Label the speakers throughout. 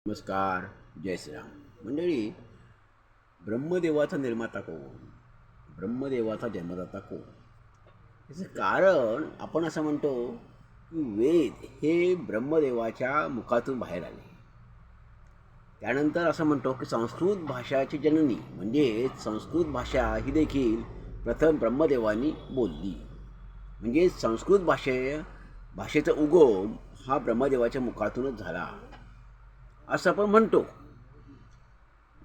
Speaker 1: नमस्कार. जय श्रीराम. मंडळी, ब्रह्मदेवाचा निर्माता कोण? ब्रह्मदेवाचा जन्मदाता कोण? याचं कारण आपण असं म्हणतो की वेद हे ब्रह्मदेवाच्या मुखातून बाहेर आले. त्यानंतर असं म्हणतो की संस्कृत भाषाची जननी म्हणजे संस्कृत भाषा ही देखील प्रथम ब्रह्मदेवानी बोलली. म्हणजे संस्कृत भाषेचा उगम हा ब्रह्मदेवाच्या मुखातूनच झाला असं आपण म्हणतो.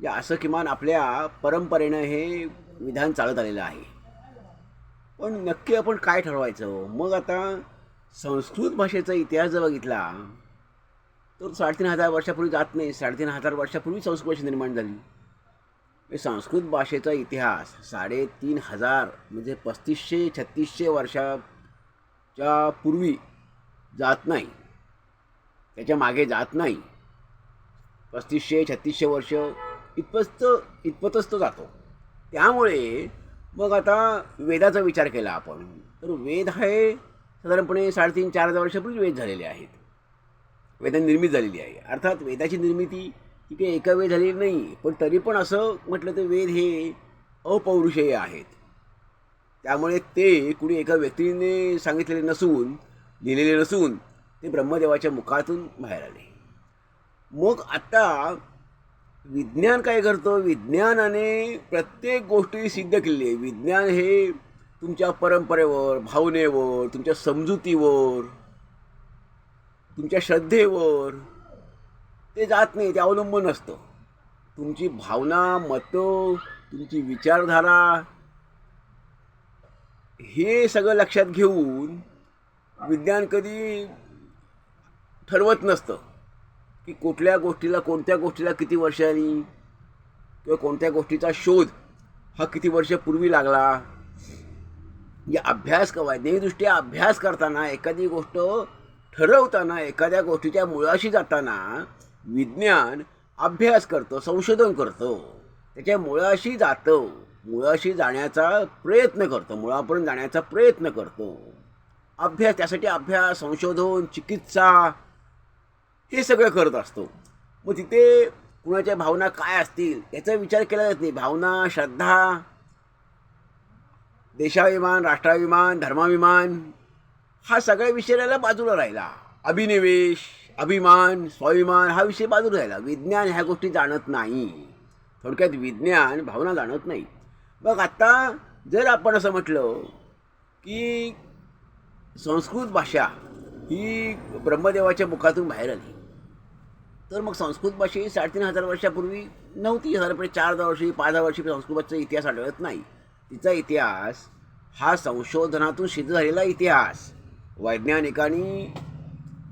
Speaker 1: या असं किमान आपल्या परंपरेनं हे विधान चालत आलेलं आहे. पण नक्की आपण काय ठरवायचं? मग आता संस्कृत भाषेचा इतिहास जर बघितला तर 3,500 वर्षापूर्वी जात नाही. 3,500 वर्षापूर्वी संस्कृत भाषा निर्माण झाली. संस्कृत भाषेचा इतिहास 3,500 म्हणजे 3500-3600 वर्षाच्या पूर्वी जात नाही, त्याच्या मागे जात नाही. 3500-3600 वर्ष इतपतच तो जातो. त्यामुळे मग आता वेदाचा विचार केला आपण तर वेद हे साधारणपणे 3,500-4,000 वर्षापूर्वी वेद झालेले आहेत. वेदांची निर्मिती झालेली आहे. अर्थात वेदाची निर्मिती ही काही एका वेळी झालेली नाही, पण तरी पण असं म्हटलं तर वेद हे अपौरुषेय आहेत. त्यामुळे ते कुणी एका व्यक्तीने सांगितलेले नसून, लिहिलेले नसून ते ब्रह्मदेवाच्या मुखातून बाहेर आले. मग आता विज्ञान काय करतं? विज्ञानाने प्रत्येक गोष्टी सिद्ध केलेली आहे. विज्ञान हे तुमच्या परंपरेवर, भावनेवर, तुमच्या समजुतीवर, तुमच्या श्रद्धेवर ते जात नाही, ते अवलंबून असतं. तुमची भावना, मतं, तुमची विचारधारा हे सगळं लक्षात घेऊन विज्ञान कधी ठरवत नसतं की कोणत्या गोष्टीला किती वर्षांनी किंवा कोणत्या गोष्टीचा शोध हा किती वर्षापूर्वी लागला. या वैज्ञानिकदृष्ट्या अभ्यास करताना, एखादी गोष्ट ठरवताना, एखाद्या गोष्टीच्या मुळाशी जाताना विज्ञान अभ्यास करतं, संशोधन करतं, त्याच्या मुळाशी जातं, मुळाशी जाण्याचा प्रयत्न करतं, मुळापर्यंत जाण्याचा प्रयत्न करतो. त्यासाठी अभ्यास, संशोधन, चिकित्सा हे सगळं करत असतो. मग तिथे कुणाच्या भावना काय असतील याचा विचार केला जात नाही. भावना, श्रद्धा, देशाभिमान, राष्ट्राभिमान, धर्माभिमान हा सगळ्या विषयाला बाजूला राहिला. अभिनिवेश, अभिमान, स्वाभिमान हा विषय बाजूला राहिला. विज्ञान ह्या गोष्टी जाणत नाही. थोडक्यात विज्ञान भावना जाणत नाही. मग आता जर आपण असं म्हटलं की संस्कृत भाषा ही ब्रह्मदेवाच्या मुखातून बाहेर आली तर मग संस्कृत भाषा ही 3,500 वर्षापूर्वी नव्हती. साधारणपणे 4,000 वर्षी, 5,000 वर्षी संस्कृत भाषेचा इतिहास आढळत नाही. तिचा इतिहास हा संशोधनातून सिद्ध झालेला इतिहास, वैज्ञानिकांनी,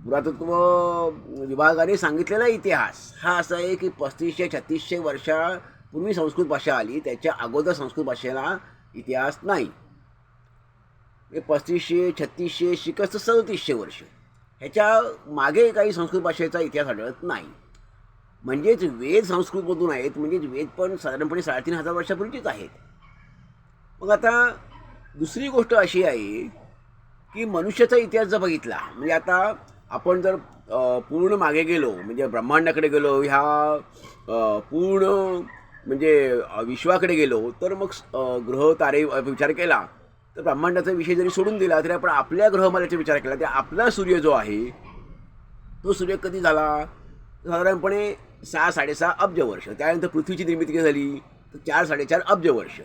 Speaker 1: पुरातत्व विभागाने सांगितलेला इतिहास हा असा आहे की 3500-3600 वर्षापूर्वी संस्कृत भाषा आली. त्याच्या अगोदर संस्कृत भाषेला इतिहास नाही. 3500-3600 शिकस्त 3700 वर्ष ह्याच्या मागे काही संस्कृत भाषेचा इतिहास आढळत नाही. म्हणजेच वेद संस्कृतमधून आहेत, म्हणजेच वेद पण साधारणपणे 3,500 वर्षापूर्वीचेच आहेत. मग आता दुसरी गोष्ट अशी आहे की मनुष्याचा इतिहास जर बघितला, म्हणजे आता आपण जर पूर्ण मागे गेलो, म्हणजे ब्रह्मांडाकडे गेलो, ह्या पूर्ण म्हणजे विश्वाकडे गेलो, तर मग ग्रह तारे विचार केला तर ब्रह्मांडाचा विषय जरी सोडून दिला तरी आपण आपल्या ग्रहमालेचा विचार केला तर आपला सूर्य जो आहे तो सूर्य कधी झाला? साधारणपणे 6-6.5 अब्ज वर्ष. त्यानंतर पृथ्वीची निर्मिती कधी झाली तर 4-4.5 अब्ज वर्ष.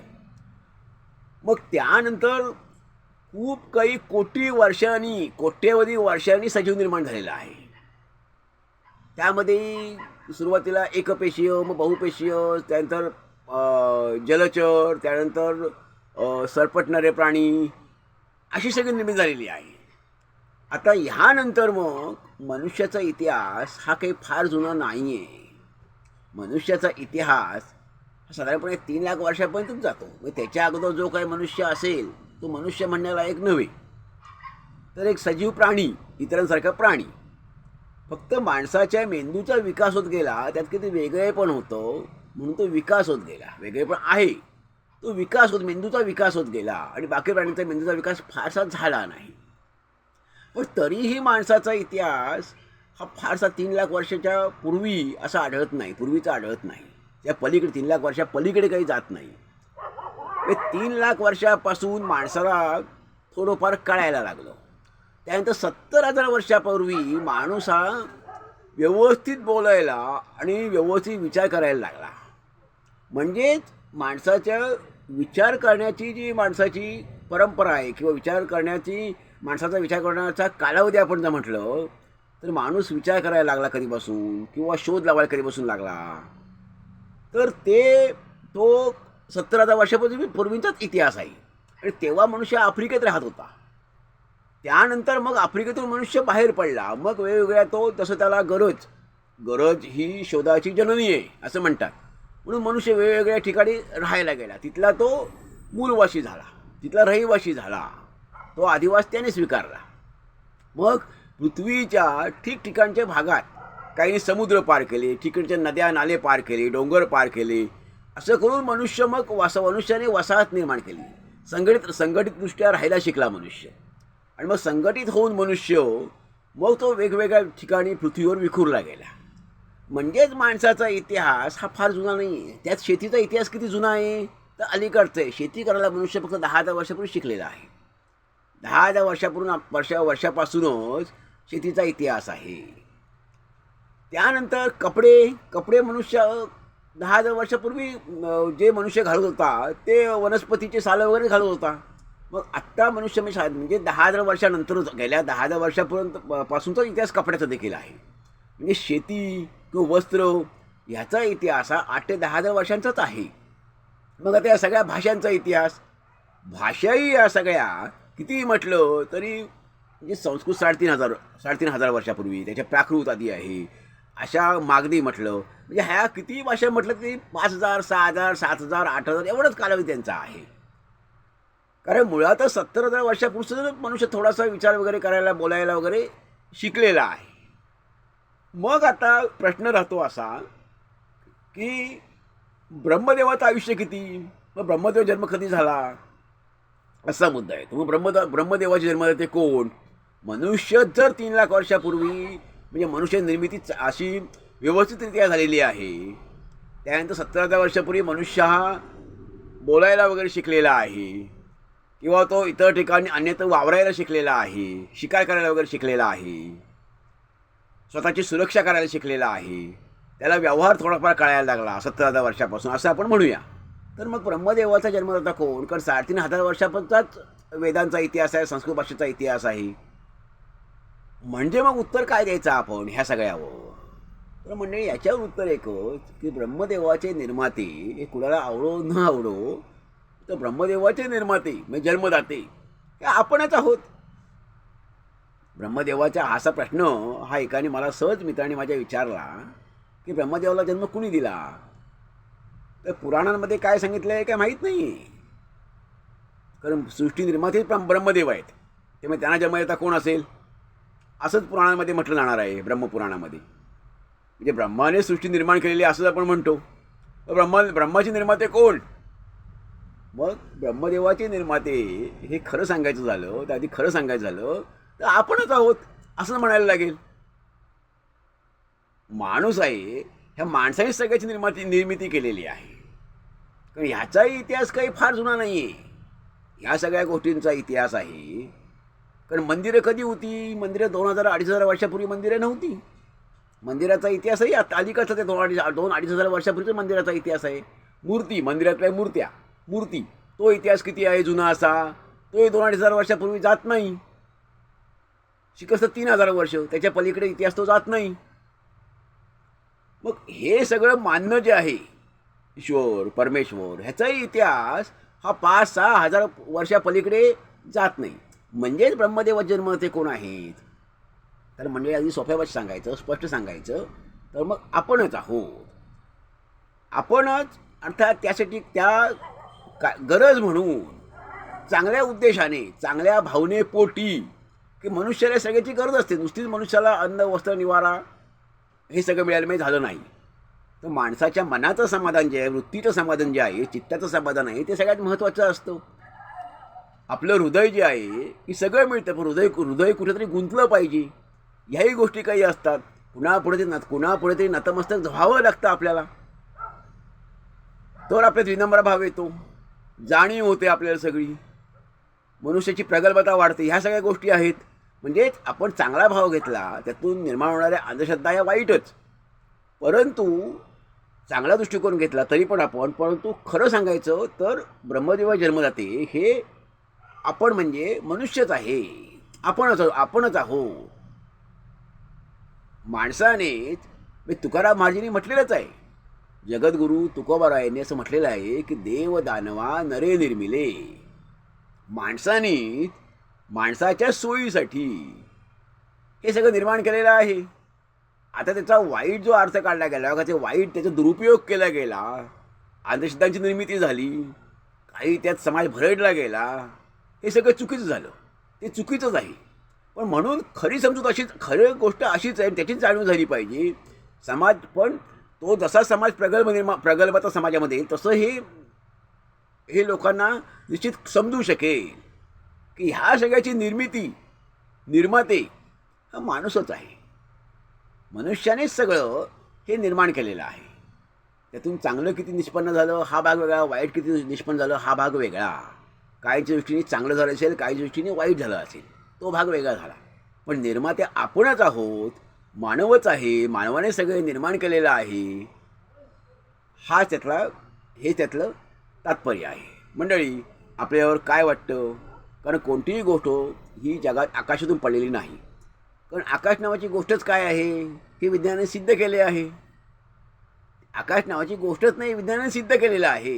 Speaker 1: मग त्यानंतर खूप काही कोट्यवधी वर्षांनी सजीव निर्माण झालेला आहे. त्यामध्ये सुरुवातीला एकपेशीय, मग बहुपेशीय, त्यानंतर जलचर, त्यानंतर सरपटणारे प्राणी, अशी सगळी निर्मिती झालेली आहे. आता ह्यानंतर मग मनुष्याचा इतिहास हा काही फार जुना नाही आहे. मनुष्याचा इतिहास हा साधारणपणे 3 लाख वर्षापर्यंतच जातो. मग त्याच्या अगोदर जो काही मनुष्य असेल तो मनुष्य म्हणण्याला एक नव्हे, तर एक सजीव प्राणी, इतरांसारखा प्राणी. फक्त माणसाच्या मेंदूचा विकास होत गेला, त्यात किती वेगळेपण होतं म्हणून तो विकास होत गेला. वेगळेपण आहे, तो मेंदूचा विकास होत गेला आणि बाकी प्राण्यांचा मेंदूचा विकास फारसा झाला नाही. पण तरीही माणसाचा इतिहास हा फारसा 3 लाख वर्षाच्या पूर्वी असा आढळत नाही, पूर्वीचा आढळत नाही. त्या पलीकडे 3 लाख वर्षा पलीकडे काही जात नाही. 3 लाख वर्षापासून माणसाला थोडंफार कळायला लागलं. त्यानंतर 70,000 वर्षापूर्वी माणूस हा व्यवस्थित बोलायला आणि व्यवस्थित विचार करायला लागला. म्हणजेच माणसाच्या विचार करण्याची जी माणसाची परंपरा आहे किंवा माणसाचा विचार करण्याचा कालावधी आपण जर म्हटलं तर माणूस विचार करायला लागला कधीपासून किंवा शोध लावायला कधीपासून लागला, तर तो 70,000 वर्षापूर्वीचाच इतिहास आहे. आणि तेव्हा मनुष्य आफ्रिकेत राहत होता. त्यानंतर मग आफ्रिकेतून मनुष्य बाहेर पडला. मग वेगवेगळ्या जसं त्याला गरज ही शोधाची जननी आहे असं म्हणतात. म्हणून मनुष्य वेगवेगळ्या ठिकाणी राहायला गेला. तिथला तो मूलवासी झाला, तिथला रहिवासी झाला, तो आदिवास त्याने स्वीकारला. मग पृथ्वीच्या ठिकठिकाणच्या भागात काही समुद्र पार केले, ठिकाणच्या नद्या नाले पार केले, डोंगर पार केले. असं करून मनुष्याने वसाहत निर्माण केली. संघटितदृष्ट्या राहायला शिकला मनुष्य. आणि मग संघटित होऊन मनुष्य मग तो वेगवेगळ्या ठिकाणी पृथ्वीवर विखुरला गेला. म्हणजेच माणसाचा इतिहास हा फार जुना नाही आहे. त्यात शेतीचा इतिहास किती जुना आहे तर अलीकडचं आहे. शेती करायला मनुष्य फक्त 10,000 वर्षापूर्वी शिकलेला आहे. 10,000 वर्षापासूनच शेतीचा इतिहास आहे. त्यानंतर कपडे मनुष्य 10,000 वर्षापूर्वी जे मनुष्य घालत होता ते वनस्पतीचे सालं वगैरे घालत होता. मग आत्ता मनुष्य म्हणजे 10,000 वर्षानंतरच गेल्या 10,000 वर्षापर्यंत पासूनचा इतिहास कपड्याचा देखील आहे. म्हणजे शेती किंवा वस्त्र ह्याचा इतिहास हा 8,000 ते 10,000 वर्षांचाच आहे. मग आता या सगळ्या भाषांचा इतिहास, भाषाही या सगळ्या कितीही म्हटलं तरी म्हणजे संस्कृत 3,500 वर्षापूर्वी, त्याच्या प्राकृत आधी आहे. अशा मागधी म्हटलं म्हणजे ह्या कितीही भाषा म्हटलं तरी 5,000, 6,000, 7,000, 8,000 एवढंच कालावधी त्यांचा आहे. कारण मुळातच 70,000 वर्षापूर्वीच मनुष्य थोडासा विचार वगैरे करायला, बोलायला वगैरे शिकलेला आहे. मग आता प्रश्न राहतो असा की ब्रह्मदेवाचं आयुष्य किती, मग ब्रह्मदेव जन्म कधी झाला असा मुद्दा आहे. मग ब्रह्मदेवाचे जन्मदाते कोण? मनुष्य जर 3 लाख वर्षापूर्वी म्हणजे मनुष्य निर्मिती अशी व्यवस्थितरित्या झालेली आहे, त्यानंतर 70,000 वर्षापूर्वी मनुष्य हा बोलायला वगैरे शिकलेला आहे किंवा तो इतर ठिकाणी अन्यत्र वावरायला शिकलेला आहे, शिकार करायला वगैरे शिकलेला आहे, स्वतःची सुरक्षा करायला शिकलेला आहे, त्याला व्यवहार थोडाफार कळायला लागला 70,000 वर्षापासून असं आपण म्हणूया. तर मग ब्रह्मदेवाचा जन्मदाता कोण? कारण 3,500 वर्षापासूनचाच वेदांचा इतिहास आहे, संस्कृत भाषेचा इतिहास आहे. म्हणजे मग उत्तर काय द्यायचं आपण ह्या सगळ्यावर? तर म्हणजे याच्यावर उत्तर एकच की ब्रह्मदेवाचे निर्माते हे कुणाला आवडो न आवडो तर ब्रह्मदेवाचे निर्माते म्हणजे जन्मदाते हे आपणच आहोत. ब्रह्मदेवाचा असा प्रश्न हा एकाने मला सहज मित्राने माझ्या विचारला की ब्रह्मदेवाला जन्म कुणी दिला? तर पुराणांमध्ये काय सांगितलं आहे काय माहीत नाही. कारण सृष्टी निर्माते ब्रह्मदेव आहेत, त्यामुळे त्यांना जन्मदाता कोण असेल असंच पुराणांमध्ये म्हटलं जाणार आहे. ब्रह्मपुराणामध्ये म्हणजे ब्रह्माने सृष्टी निर्माण केलेली असंच आपण म्हणतो. ब्रह्माचे निर्माते कोण? मग ब्रह्मदेवाचे निर्माते हे खरं सांगायचं झालं तर आधी खरं सांगायचं झालं तर आपणच आहोत असं म्हणायला लागेल. माणूस आहे, ह्या माणसाने सगळ्याची निर्मिती केलेली आहे. कारण ह्याचाही इतिहास काही फार जुना नाही आहे. ह्या सगळ्या गोष्टींचा इतिहास आहे. कारण मंदिरं कधी होती? मंदिरं 2,000-2,500 वर्षापूर्वी मंदिरं नव्हती. मंदिराचा इतिहासही अलीकडचा ते 2,000-2,500 वर्षापूर्वीचा मंदिराचा इतिहास आहे. मंदिरातल्या मूर्ती तो इतिहास किती आहे जुना असा? तोही 2,000-2,500 वर्षापूर्वी जात नाही. शिकस्त 3,000 वर्ष, त्याच्या पलीकडे इतिहास तो जात नाही. मग हे सगळं मानणं जे आहे ईश्वर परमेश्वर ह्याचाही इतिहास हा 5,000-6,000 हजार वर्षापलीकडे जात नाही. म्हणजेच ब्रह्मदेव जन्मदाते कोण आहेत? तर म्हणजे अगदी सोप्या भाषेत सांगायचं, स्पष्ट सांगायचं तर मग आपणच आहोत. आपणच अर्थात त्यासाठी गरज म्हणून चांगल्या उद्देशाने, चांगल्या भावनेपोटी की मनुष्याला सगळ्याची गरज असते. नुसतीच मनुष्याला अन्न वस्त्र निवारा हे सगळं मिळायला झालं नाही. तर माणसाच्या मनाचं समाधान जे आहे, वृत्तीचं समाधान जे आहे, चित्ताचं समाधान आहे ते सगळ्यात महत्त्वाचं असतं. आपलं हृदय जे आहे की सगळं मिळतं पण हृदय कुठेतरी गुंतलं पाहिजे. ह्याही गोष्टी काही असतात. कुणा पुढे तरी नतमस्तक व्हावं लागतं आपल्याला. तर आपल्यात विनम्र भाव येतो, जाणीव होते आपल्याला सगळी, मनुष्याची प्रगल्भता वाढते. ह्या सगळ्या गोष्टी आहेत. म्हणजेच आपण चांगला भाव घेतला, त्यातून निर्माण होणाऱ्या अंधश्रद्धा या वाईटच, परंतु चांगला दृष्टिकोन घेतला तरी पण परंतु खरं सांगायचं तर ब्रह्मदेवा जन्मदाते हे आपण म्हणजे मनुष्यच आहे, आपणच आहोत. माणसानेच तुकाराम महाराजांनी म्हटलेलंच आहे, जगद्गुरु तुकोबारायांनी असं म्हटलेलं आहे की देव दानवा नरे निर्मिले. माणसाने माणसाच्या सोयीसाठी हे सगळं निर्माण केलेलं आहे. आता त्याचा वाईट जो अर्थ काढला गेला, त्याचा दुरुपयोग केला गेला, अंधश्रद्धांची निर्मिती झाली, काही त्यात समाज भरडला गेला, हे सगळं चुकीचं झालं. ते चुकीचंच आहे. पण म्हणून खरी खरी गोष्ट अशीच आहे, त्याचीच जाणीव झाली पाहिजे. समाज पण तो जसा समाज प्रगल्भता समाजामध्ये तसं हे लोकांना निश्चित समजू शकेल की ह्या सगळ्याची निर्माते हा माणूसच आहे. मनुष्यानेच सगळं हे निर्माण केलेलं आहे. त्यातून चांगलं किती निष्पन्न झालं हा भाग वेगळा, वाईट किती निष्पन्न झालं हा भाग वेगळा. काहीच्या दृष्टीने चांगलं झालं असेल, काहीच्या दृष्टीने वाईट झालं असेल, तो भाग वेगळा झाला. पण निर्माते आपणच आहोत, मानवच आहे, मानवाने सगळे निर्माण केलेलं आहे. हे त्यातलं तात्पर्य आहे. मंडळी, आपल्यावर काय वाटतं? कारण कोणतीही गोष्ट ही जगात आकाशातून पडलेली नाही. कारण आकाश नावाची गोष्टच काय आहे हे विज्ञानाने सिद्ध केले आहे. आकाश नावाची गोष्टच नाही, विज्ञानाने सिद्ध केलेलं आहे.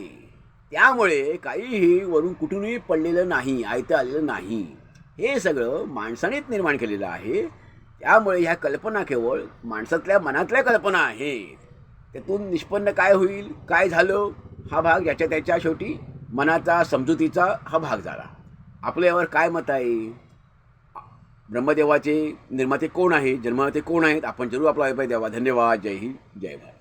Speaker 1: त्यामुळे काहीही वरून कुठूनही पडलेलं नाही, आयतं आलेलं नाही. हे सगळं माणसानेच निर्माण केलेलं आहे. त्यामुळे ह्या कल्पना केवळ माणसातल्या मनातल्या कल्पना आहेत. त्यातून निष्पन्न काय होईल, काय झालं, हा भाग ज्याच्या त्याच्या शेवटी मनाचा, समजुतीचा हा भाग झाला. आपलं यावर काय मत आहे? ब्रह्मदेवाचे निर्माते कोण आहे, जन्मदाते कोण आहेत? आपण जरूर आपला अभिप्राय द्यावा. धन्यवाद. जय हिंद, जय भारत.